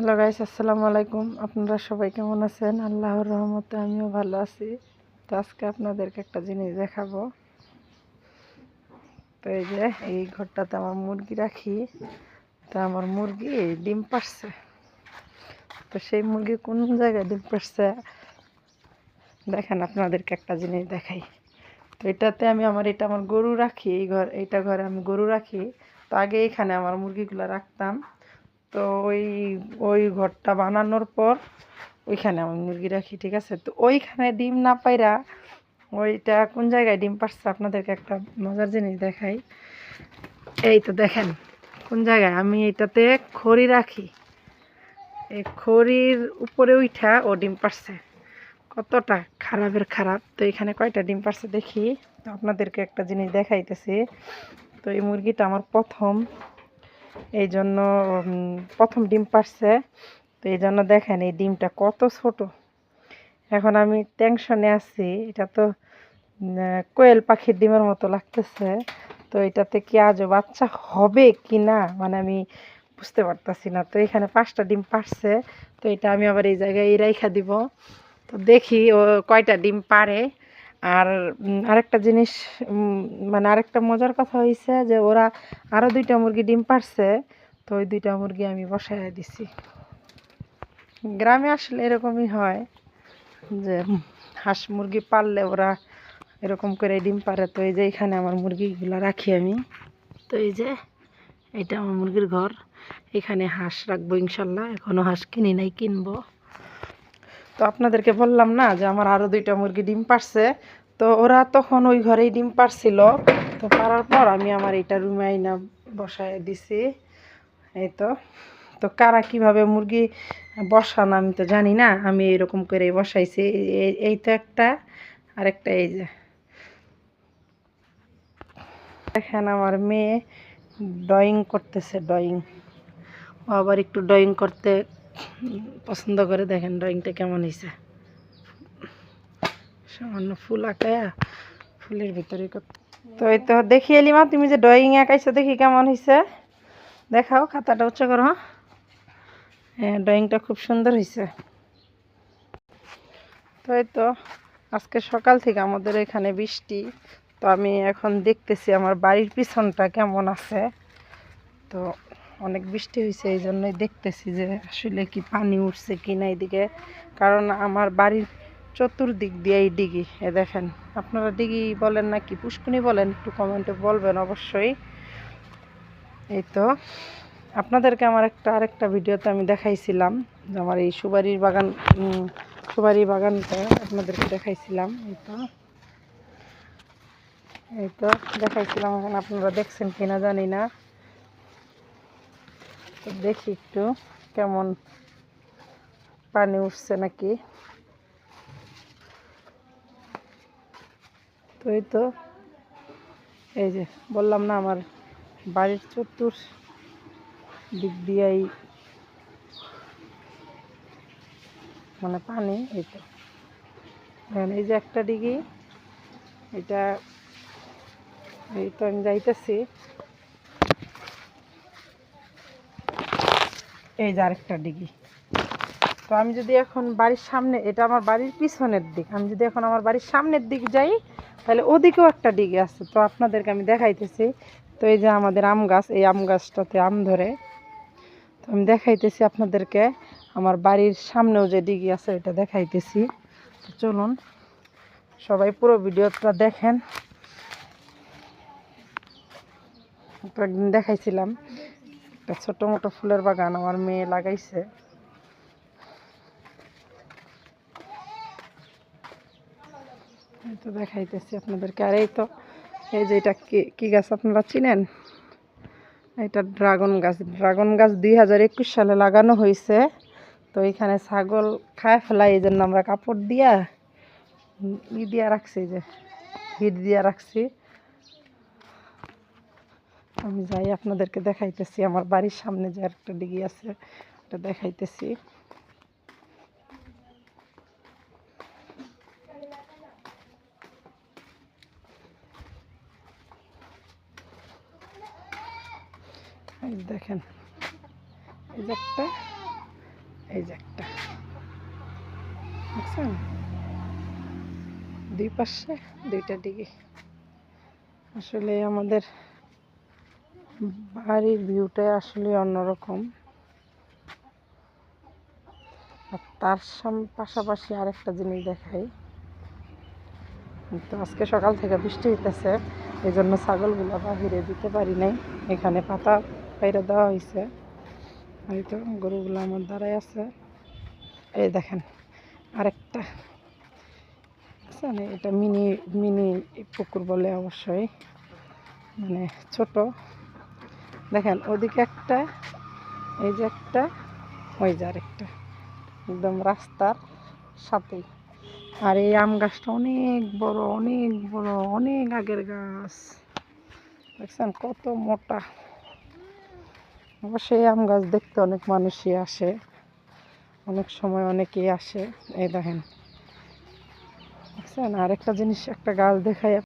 Hello guys, আসসালামু আলাইকুম। আপনারা সবাই কেমন আছেন? আল্লাহর রহমতে আমিও ভালো আছি। তো আজকে আপনাদেরকে একটা জিনিস দেখাবো। তো এই যে এই ঘরটাতে আমার মুরগি রাখি। তো আমার মুরগি ডিম পাড়ছে। তো সেই মুরগি কোন জায়গায় ডিম পাড়ছে দেখেন, আপনাদেরকে একটা জিনিস দেখাই। তো এটাতে আমি এটা আমার গরু রাখি। এইটা ঘরে আমি গরু রাখি। তো আগে এখানে আমার মুরগিগুলো রাখতাম। তো ওই ওই ঘরটা বানানোর পর ওইখানে আমি মুরগি রাখি, ঠিক আছে। তো ওইখানে ডিম না পাইরা ওইটা কোন জায়গায় ডিম পারছে আপনাদেরকে একটা মজার জিনিস দেখাই। এই তো দেখেন কোন জায়গায় আমি এটাতে খড়ি রাখি। এই খড়ির উপরে উঠা ও ডিম পারছে। কতটা খারাপের খারাপ। তো এখানে কয়টা ডিম পারছে দেখি। তো আপনাদেরকে একটা জিনিস দেখাইতেছি। তো এই মুরগিটা আমার প্রথম, এই জন্য প্রথম ডিম পারছে। তো এই জন্য দেখেন এই ডিমটা কত ছোট। এখন আমি টেনশনে আছি। এটা তো কোয়েল পাখির ডিমের মতো লাগতেছে। তো এটাতে কি আজও বাচ্চা হবে কি না, মানে আমি বুঝতে পারতাছি না। তো এখানে 5টা ডিম পারছে। তো এটা আমি আবার এই জায়গায় রাইখা দিব। তো দেখি ও কয়টা ডিম পারে। আর আরেকটা জিনিস, মানে আরেকটা মজার কথা হয়েছে যে ওরা আরও 2টা মুরগি ডিম পারছে। তো ওই 2টা মুরগি আমি বসায় দিছি। গ্রামে আসলে এরকমই হয় যে হাঁস মুরগি পাললে ওরা এরকম করে ডিম পারে। তো এই যে এখানে আমার মুরগিগুলো রাখি আমি। তো এই যে এটা আমার মুরগির ঘর। এখানে হাঁস রাখবো ইনশাল্লাহ। এখনও হাঁস কিনি নাই, কিনবো। তো আপনাদেরকে বললাম না যে আমার আরও 2টা মুরগি ডিম পারছে। তো ওরা তখন ওই ঘরেই ডিম পারছিল। তো পারার পর আমি আমার এইটা রুমে আইনা বসায় দিছি। এই তো তো কারা কিভাবে মুরগি বসান আমি তো জানি না। আমি এরকম করে বসাইছি। এই তো একটা, আরেকটা এই যে দেখেন আমার মেয়ে ড্রয়িং করতেছে। ড্রয়িং ও আবার একটু ড্রয়িং করতে পছন্দ করে। দেখেন ড্রয়িংটা কেমন হয়েছে। সামান্য ফুল আঁকায়া ফুলের ভিতরে তো এই তো দেখি এলিমা, তুমি যে ড্রয়িং আঁকাইছো দেখি কেমন হয়েছে। দেখাও, খাতাটা উচ্চ করো। হ্যাঁ, ড্রয়িংটা খুব সুন্দর হয়েছে। তো এই তো আজকে সকাল থেকে আমাদের এখানে বৃষ্টি। তো আমি এখন দেখতেছি আমার বাড়ির পিছনটা কেমন আছে। তো অনেক বৃষ্টি হয়েছে, এই জন্যই দেখতেছি যে আসলে কি পানি উঠছে কি না এদিকে। কারণ আমার বাড়ির চতুর্দিক দিয়ে এই দিঘি। এ দেখেন, আপনারা দিঘি বলেন নাকি পুষ্কুনি বলেন, একটু কমেন্টে বলবেন অবশ্যই। এই তো আপনাদেরকে আমার আরেকটা ভিডিওতে আমি দেখাইছিলাম যে আমার এই সুপারি বাগানটা আপনাদেরকে দেখাইছিলাম। এই তো দেখাইছিলাম। এখন আপনারা দেখছেন কিনা জানি না। তো দেখি একটু কেমন পানি উঠছে নাকি। তো এই তো এই যে বললাম না আমার বাড়ির দিক দিয়েই মানে পানি। এই তো এই যে একটা দিঘি, এটা এই তো আমি যাইতেছি। এই যে আরেকটা দিঘি। তো আমি যদি এখন বাড়ির সামনে, এটা আমার বাড়ির পিছনের দিক, আমি যদি এখন আমার বাড়ির সামনের দিক যাই তাহলে ওদিকেও একটা দিঘি আছে। তো আপনাদেরকে আমি দেখাইতেছি। তো এই যে আমাদের আম গাছ, এই আম গাছটাতে আম ধরে। তো আমি দেখাইতেছি আপনাদেরকে আমার বাড়ির সামনেও যে দিঘি আছে এটা দেখাইতেছি। তো চলুন সবাই পুরো ভিডিওটা দেখেন। তো একদিন দেখাইছিলাম একটা ছোটো মোটো ফুলের বাগান আমার মেয়ে লাগাইছে। তো দেখাইতেছি আপনাদেরকে। আর এই তো এই যে এটা কি গাছ আপনারা চিনেন? এটা ড্রাগন গাছ। ড্রাগন গাছ 2021 সালে লাগানো হয়েছে। তো এখানে ছাগল খায় ফেলায়, এই জন্য আমরা কাপড় দিয়া দিয়া রাখছি, যে হিট দিয়া রাখছি। আমি যাই আপনাদেরকে দেখাইতেছি আমার বাড়ির সামনে যে একটা দিঘি আছে এটা দেখাইতেছি। এই দেখেন, এই যে একটা, এই যে একটা দেখছেন, দুই পাশে দুইটা দিকে। আসলে আমাদের বাড়ির ভিউটা আসলে অন্যরকম। আর তার পাশাপাশি আরেকটা জিনিস দেখাই, তো আজকে সকাল থেকে বৃষ্টি হইতেছে, এই জন্য ছাগলগুলো বাহিরে দিতে পারি নাই। এখানে পাতা পাইরা দেওয়া হয়েছে। এই তো গরুগুলো আমার দাঁড়ায় আছে। এই দেখেন আরেকটা, বুঝছেন, এটা মিনি মিনি পুকুর বলে অবশ্যই, মানে ছোট। দেখেন ওদিকে একটা, এই যে একটা, ওই যে আরেকটা, একদম রাস্তার সাথেই। আর এই আম গাছটা অনেক বড়, অনেক বড়, অনেক আগের গাছ, দেখছেন কত মোটা। অবশ্যই আম গাছ দেখতে অনেক মানুষই আসে, অনেক সময় অনেকেই আসে। এই দেখেন, দেখছেন। আর একটা জিনিস, একটা গাছ দেখাই